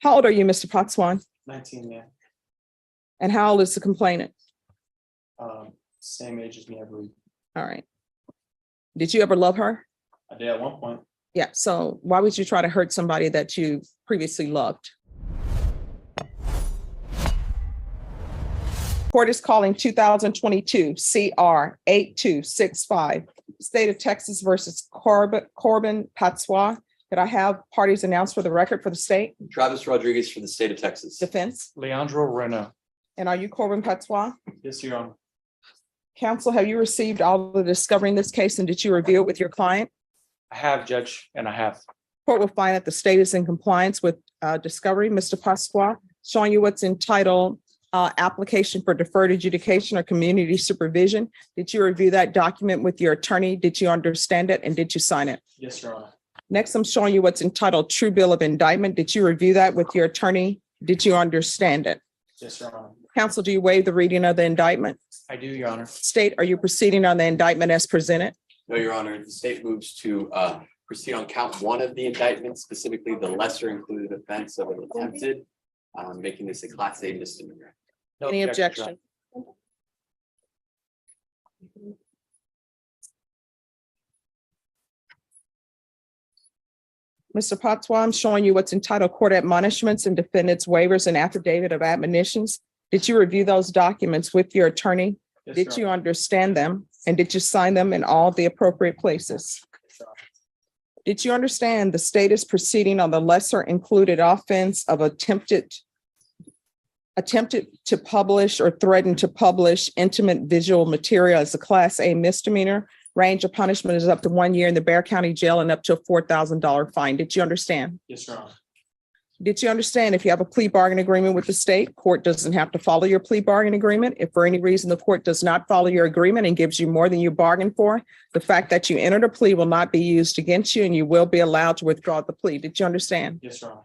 How old are you, Mr. Patois? 19, yeah. And how old is the complainant? Same age as me, I believe. All right. Did you ever love her? I did at one point. Yeah. So why would you try to hurt somebody that you previously loved? Court is calling 2022 CR 8265, State of Texas versus Corbin Patois. Could I have parties announced for the record for the state? Travis Rodriguez for the state of Texas. Defense. Leandro Reno. And are you Corbin Patois? Yes, Your Honor. Counsel, have you received all the discovery in this case and did you review it with your client? I have, Judge, and I have. Court will find that the state is in compliance with discovery. Mr. Patois, showing you what's entitled application for deferred adjudication or community supervision. Did you review that document with your attorney? Did you understand it and did you sign it? Yes, Your Honor. Next, I'm showing you what's entitled true bill of indictment. Did you review that with your attorney? Did you understand it? Yes, Your Honor. Counsel, do you waive the reading of the indictment? I do, Your Honor. State, are you proceeding on the indictment as presented? No, Your Honor, the state moves to proceed on count one of the indictment, specifically the lesser included offense of an attempted, making this a class A misdemeanor. No Any objection, objection? Mr. Patois, I'm showing you what's entitled court admonishments and defendants waivers and affidavit of admonitions. Did you review those documents with your attorney? Yes, Did you Your Honor. understand them? And did you sign them in all the appropriate places? Yes, Your Honor. Did you understand the state is proceeding on the lesser included offense of attempted to publish or threaten to publish intimate visual material as a class A misdemeanor? Range of punishment is up to 1 year in the Bexar County Jail and up to a $4,000 fine. Did you understand? Yes, Your Honor. Did you understand if you have a plea bargain agreement with the state, court doesn't have to follow your plea bargain agreement? If for any reason the court does not follow your agreement and gives you more than you bargained for, the fact that you entered a plea will not be used against you and you will be allowed to withdraw the plea. Did you understand? Yes, Your Honor.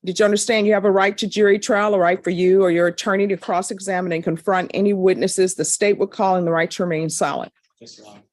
Did you understand you have a right to jury trial, a right for you or your attorney to cross-examine and confront any witnesses the state would call and the right to remain silent? Yes, Your Honor.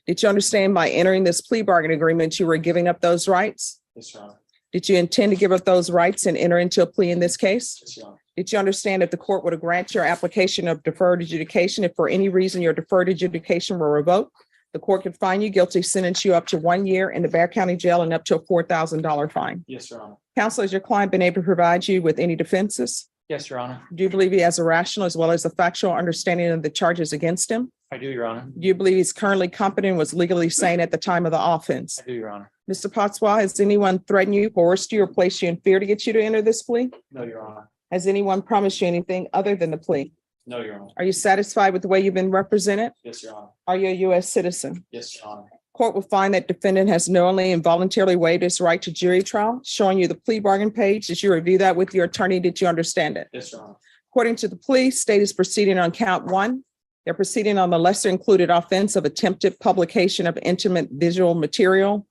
Did you understand by entering this plea bargain agreement, you were giving up those rights? Yes, Your Honor. Did you intend to give up those rights and enter into a plea in this case? Yes, Your Honor. Did you understand if the court were to grant your application of deferred adjudication, if for any reason your deferred adjudication were revoked, the court could find you guilty, sentence you up to 1 year in the Bexar County Jail and up to a $4,000 fine? Yes, Your Honor. Counsel, has your client been able to provide you with any defenses? Yes, Your Honor. Do you believe he has a rational as well as a factual understanding of the charges against him? I do, Your Honor. Do you believe he's currently competent and was legally sane at the time of the offense? I do, Your Honor. Mr. Patois, has anyone threatened you, coerced you, or placed you in fear to get you to enter this plea? No, Your Honor. Has anyone promised you anything other than the plea? No, Your Honor. Are you satisfied with the way you've been represented? Yes, Your Honor. Are you a U.S. citizen? Yes, Your Honor. Court will find that defendant has knowingly and voluntarily waived his right to jury trial, showing you the plea bargain page. Did you review that with your attorney? Did you understand it? Yes, Your Honor. According to the plea, state is proceeding on count one. They're proceeding on the lesser included offense of attempted publication of intimate visual material.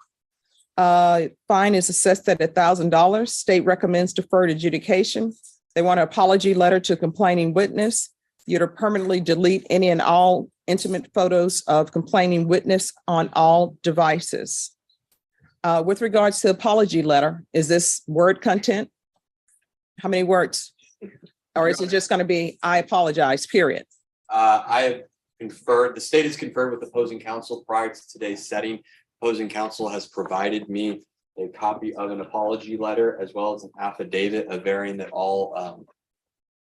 Fine is assessed at $1,000. State recommends deferred adjudication. They want an apology letter to complaining witness. You're to permanently delete any and all intimate photos of complaining witness on all devices. With regards to the apology letter, is this word content? How many words? Or is it just going to be, I apologize, period? I have conferred, the state has conferred with opposing counsel prior to today's setting. Opposing counsel has provided me a copy of an apology letter as well as an affidavit averring that all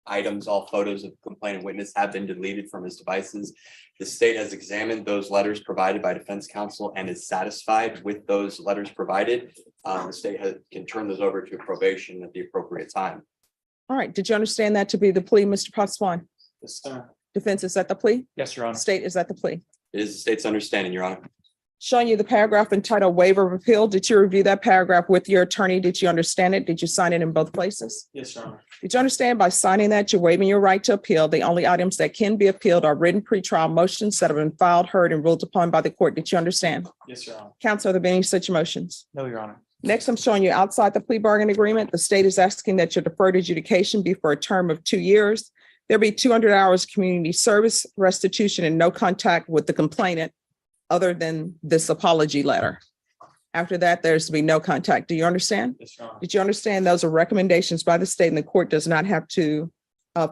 items, all photos of complainant witness have been deleted from his devices. The state has examined those letters provided by defense counsel and is satisfied with those letters provided. The state can turn those over to probation at the appropriate time. All right. Did you understand that to be the plea, Mr. Patois? Yes, sir. Defense is at the plea? Yes, Your Honor. State is at the plea. It is the state's understanding, Your Honor. Showing you the paragraph entitled waiver of appeal. Did you review that paragraph with your attorney? Did you understand it? Did you sign it in both places? Yes, Your Honor. Did you understand by signing that you're waiving your right to appeal? The only items that can be appealed are written pretrial motions that have been filed, heard, and ruled upon by the court. Did you understand? Yes, Your Honor. Counsel, are there been any such motions? No, Your Honor. Next, I'm showing you outside the plea bargain agreement. The state is asking that your deferred adjudication be for a term of 2 years. There be 200 hours community service, restitution, and no contact with the complainant other than this apology letter. After that, there's to be no contact. Do you understand? Yes, Your Honor. Did you understand those are recommendations by the state and the court does not have to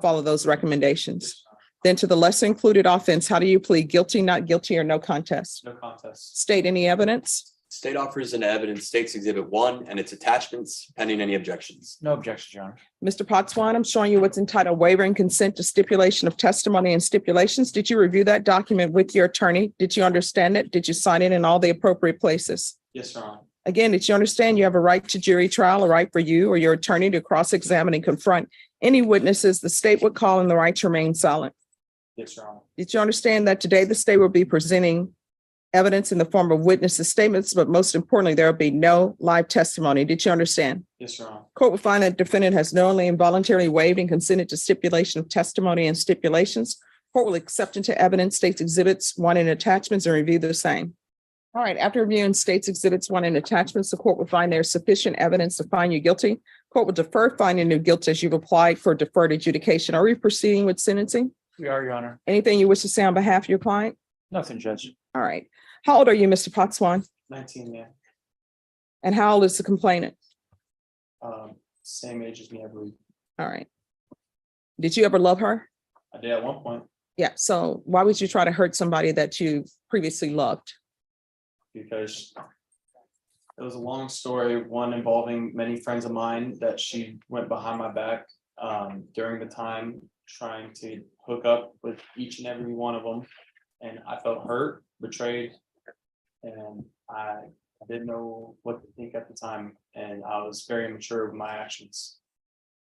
follow those recommendations? Yes, Your Honor. Then to the lesser included offense, how do you plead? Guilty, not guilty, or no contest? No contest. State any evidence? State offers an evidence, State's Exhibit 1 and its attachments pending any objections. No objections, Your Honor. Mr. Patois, I'm showing you what's entitled waiver and consent to stipulation of testimony and stipulations. Did you review that document with your attorney? Did you understand it? Did you sign it in all the appropriate places? Yes, Your Honor. Again, did you understand you have a right to jury trial, a right for you or your attorney to cross-examine and confront any witnesses the state would call and the right to remain silent? Yes, Your Honor. Did you understand that today the state will be presenting evidence in the form of witnesses' statements, but most importantly, there will be no live testimony? Did you understand? Yes, Your Honor. Court will find that defendant has knowingly and voluntarily waived and consented to stipulation of testimony and stipulations. Court will accept into evidence states exhibits 1 and attachments and review the same. All right, after reviewing states exhibits 1 and attachments, the court will find there is sufficient evidence to find you guilty. Court will defer finding you guilty as you've applied for deferred adjudication. Are we proceeding with sentencing? We are, Your Honor. Anything you wish to say on behalf of your client? Nothing, Judge. All right. How old are you, Mr. Patois? 19, yeah. And how old is the complainant? Same age as me, I believe. All right. Did you ever love her? I did at one point Yeah. So why would you try to hurt somebody that you previously loved? because it was a long story, one involving many friends of mine that she went behind my back during the time trying to hook up with each and every one of them. And I felt hurt, betrayed, and I didn't know what to think at the time. And I was very immature with my actions.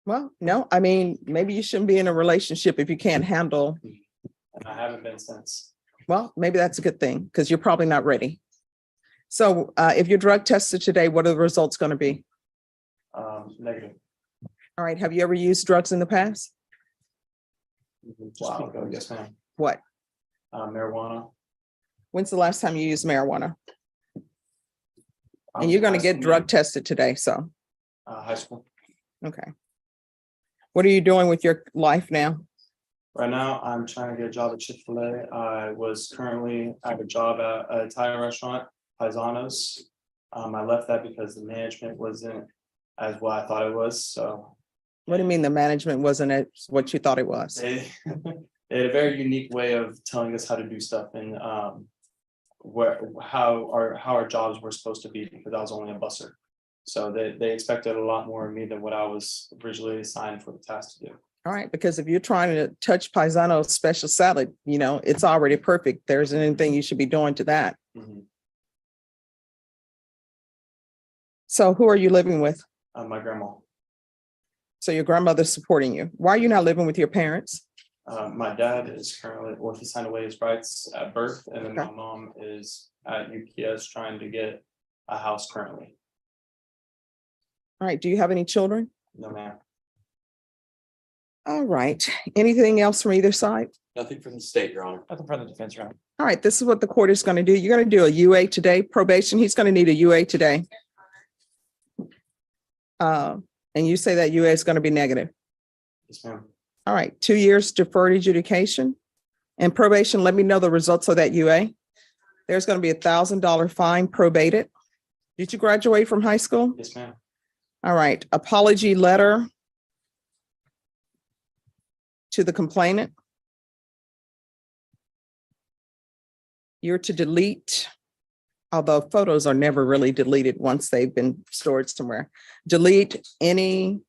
Well, no, I mean, maybe you shouldn't be in a relationship if you can't handle, And I haven't been since. well, maybe that's a good thing because you're probably not ready. So if you're drug tested today, what are the results going to be? Negative. All right. Have you ever used drugs in the past? Wow. Yes, ma'am. What? Marijuana. When's the last time you used marijuana? And you're going to get drug tested today. So, High school. okay. What are you doing with your life now? Right now, I'm trying to get a job at Chick-fil-A. I have a job at an Italian restaurant, Paisanos. I left that because the management wasn't as what I thought it was. So What do you mean the management wasn't at what you thought it was? they they had a very unique way of telling us how to do stuff and how our jobs were supposed to be, because I was only a busser. So they expected a lot more of me than what I was originally assigned for the task to do. All right, because if you're trying to touch Paisano's special salad, you know, it's already perfect. There isn't anything you should be doing to that. Mhm. So who are you living with? My grandma. So your grandmother's supporting you. Why are you not living with your parents? My dad is currently, he signed away his rights at birth, and then my Okay. mom is at UPS trying to get a house currently. All right, do you have any children? No, ma'am. All right, anything else from either side? Nothing from the state, Your Honor. Nothing from the defense, Your Honor. All right, this is what the court is going to do. You're going to do a UA today, probation. He's going to need a UA today. And you say that UA is going to be negative. Yes, ma'am. All right, 2 years deferred adjudication and probation. Let me know the results of that UA. There's going to be $1,000 fine probated. Did you graduate from high school? Yes, ma'am. All right, apology letter to the complainant. You're to delete, although photos are never really deleted once they've been stored somewhere. Delete any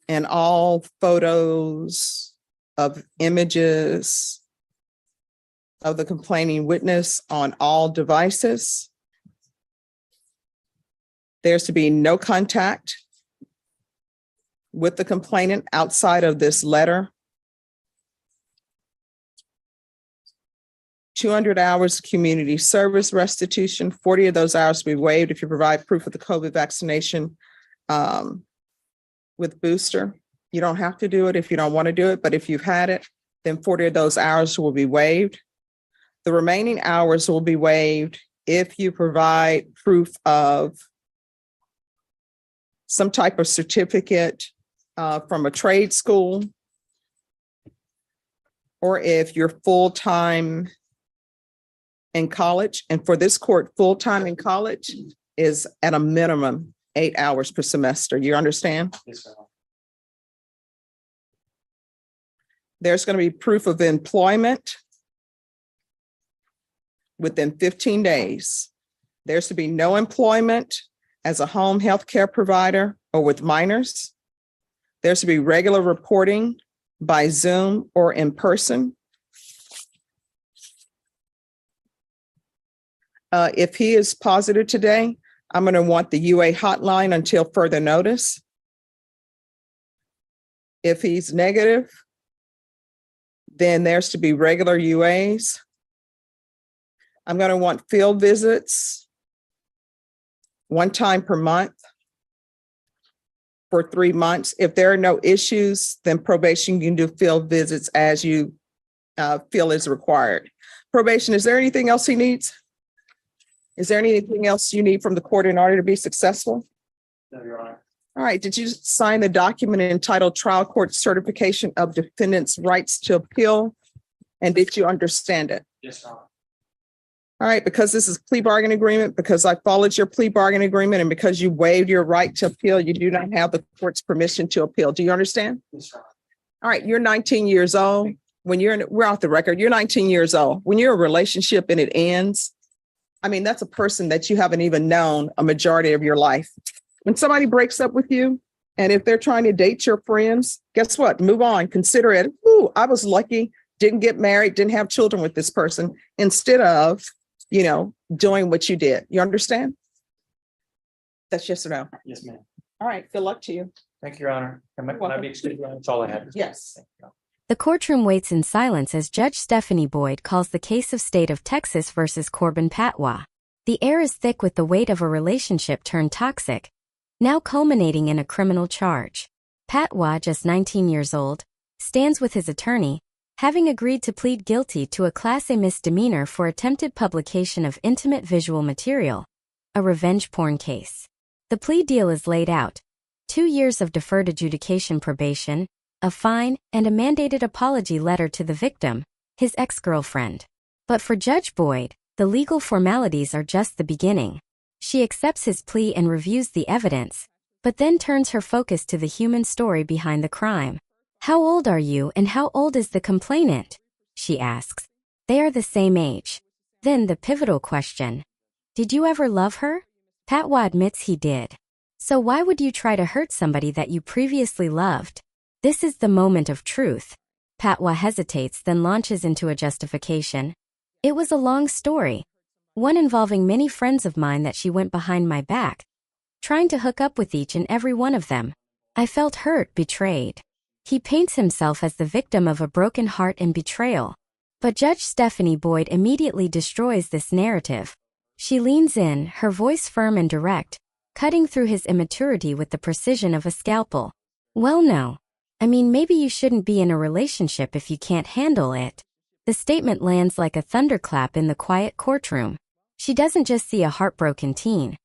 and all photos of images of the complaining witness on all devices. There's to be no contact with the complainant outside of this letter. 200 hours community service restitution, 40 of those hours will be waived if you provide proof of the COVID vaccination with booster. You don't have to do it if you don't want to do it, but if you've had it, then 40 of those hours will be waived. The remaining hours will be waived if you provide proof of some type of certificate from a trade school, or if you're full-time in college. And for this court, full-time in college is at a minimum 8 hours per semester. You understand? Yes, ma'am. There's going to be proof of employment within 15 days. There's to be no employment as a home health care provider or with minors. There's to be regular reporting by Zoom or in person. If he is positive today, I'm going to want the UA hotline until further notice. If he's negative, then there's to be regular UAs. I'm going to want field visits 1 time per month for 3 months. If there are no issues, then probation can do field visits as you feel is required. Probation, is there anything else he needs? Is there anything else you need from the court in order to be successful? No, Your Honor. All right, did you sign the document entitled Trial Court Certification of Defendant's Rights to Appeal? And did you understand it? Yes, Your Honor. All right, because this is plea bargain agreement, because I followed your plea bargain agreement, and because you waived your right to appeal, you do not have the court's permission to appeal. Do you understand? Yes, Your Honor. All right, you're 19 years old. When we're off the record, you're 19 years old. When you're in a relationship and it ends, I mean, that's a person that you haven't even known a majority of your life. When somebody breaks up with you, and if they're trying to date your friends, guess what? Move on. Consider it. Ooh, I was lucky, didn't get married, didn't have children with this person, instead of, doing what you did. You understand? That's yes or no. Yes, ma'am. All right. Good luck to you. Thank you, Your Honor. Can I be excused, Your Honor? That's all I had. Yes. Thank you. The courtroom waits in silence as Judge Stephanie Boyd calls the case of State of Texas versus Corbin Patois. The air is thick with the weight of a relationship turned toxic, now culminating in a criminal charge. Patois, just 19 years old, stands with his attorney, having agreed to plead guilty to a Class A misdemeanor for attempted publication of intimate visual material, a revenge porn case. The plea deal is laid out: 2 years of deferred adjudication probation, a fine, and a mandated apology letter to the victim, his ex-girlfriend. But for Judge Boyd, the legal formalities are just the beginning. She accepts his plea and reviews the evidence, but then turns her focus to the human story behind the crime. "How old are you and how old is the complainant?" she asks. They are the same age. Then the pivotal question: did you ever love her? Patois admits he did. So why would you try to hurt somebody that you previously loved? This is the moment of truth. Patois hesitates, then launches into a justification. "It was a long story. One involving many friends of mine that she went behind my back, trying to hook up with each and every one of them. I felt hurt, betrayed." He paints himself as the victim of a broken heart and betrayal. But Judge Stephanie Boyd immediately destroys this narrative. She leans in, her voice firm and direct, cutting through his immaturity with the precision of a scalpel. "Well, no. I mean, maybe you shouldn't be in a relationship if you can't handle it." The statement lands like a thunderclap in the quiet courtroom. She doesn't just see a heartbroken teen.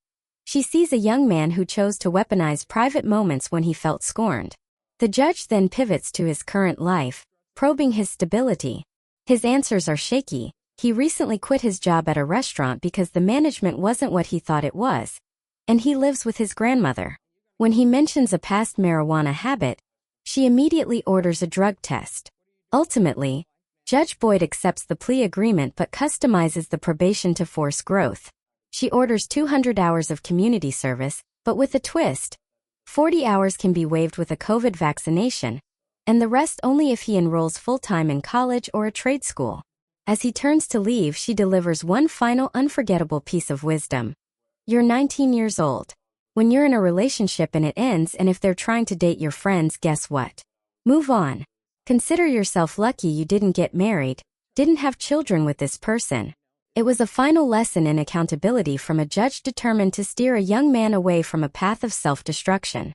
She sees a young man who chose to weaponize private moments when he felt scorned. The judge then pivots to his current life, probing his stability. His answers are shaky. He recently quit his job at a restaurant because the management wasn't what he thought it was, and he lives with his grandmother. When he mentions a past marijuana habit, she immediately orders a drug test. Ultimately, Judge Boyd accepts the plea agreement but customizes the probation to force growth. She orders 200 hours of community service, but with a twist. 40 hours can be waived with a COVID vaccination, and the rest only if he enrolls full-time in college or a trade school. As he turns to leave, she delivers one final unforgettable piece of wisdom. "You're 19 years old. When you're in a relationship and it ends, and if they're trying to date your friends, guess what? Move on. Consider yourself lucky you didn't get married, didn't have children with this person." It was a final lesson in accountability from a judge determined to steer a young man away from a path of self-destruction.